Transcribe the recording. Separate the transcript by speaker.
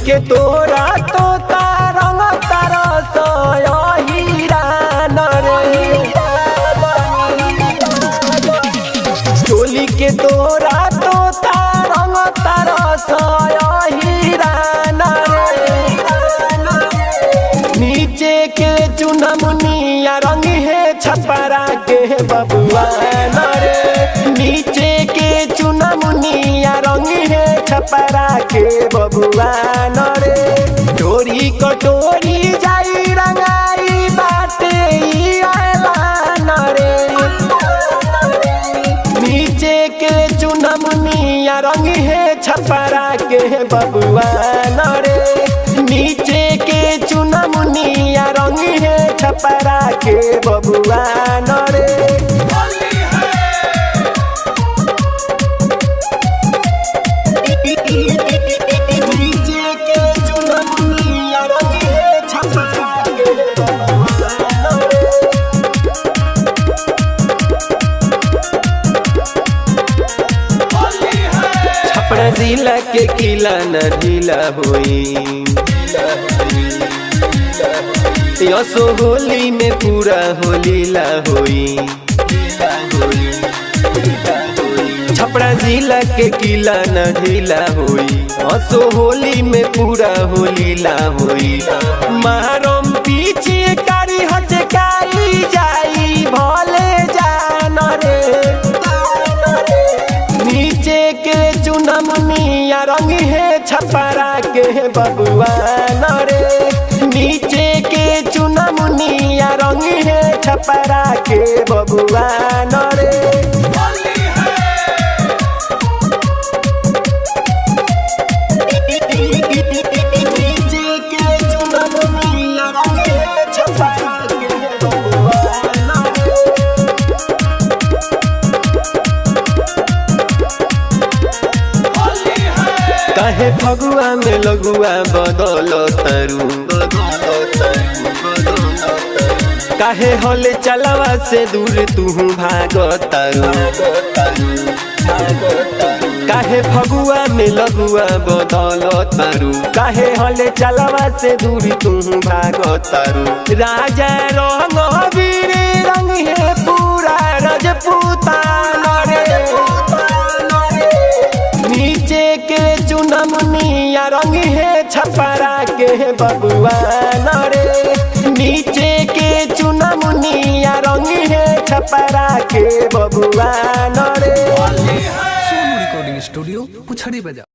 Speaker 1: के तोरा तो रंग तरस हीरान रे, चोली के तोरा तो रंग तरस हीरान रे, नीचे के चुनमुनिया रंग है छपरा के बबुआ रे, नीचे के चुनमुनिया रंग है छपरा के बबुआ रे, टोरी कटोरी जाई रंगाई बाटे ऐलान रे, नीचे के चुनमुनिया रंग है छपरा के बबुआ रे, नीचे के चुनमुनिया रंग है छपरा के बबुआ रे। छपरा जिला के किला न ढीला होई, यसो होली में पूरा होलीला होई, छपरा जिला के किला न ढीला होई, यसो होली में पूरा होलीला होई, मारम पीछे कारी हचकाई जाई भले जान रे, नीचे के चुनमुनिया रंग है छपरा के बबुआ रे, नीचे के चुनमुनिया रंग है छपरा के बबुआ रे। काहे फगुआ में लगुआ बदल तरु, काहे हले चलावा से दूर तू भाग तरु, काहे फगुआ में लगुआ बदल तरु, काहे हले चलावा से दूर तू भाग तरु, राजा रंग वीर रंग है पूरा राजपूतान रे, नीचे के चुनमुनिया रंग है छपरा के बबुआ रे, नीचे के चुनमुनिया रंग है छपरा के बबुआ रे।
Speaker 2: सोनू रिकॉर्डिंग स्टूडियो पुछड़ी बाजार।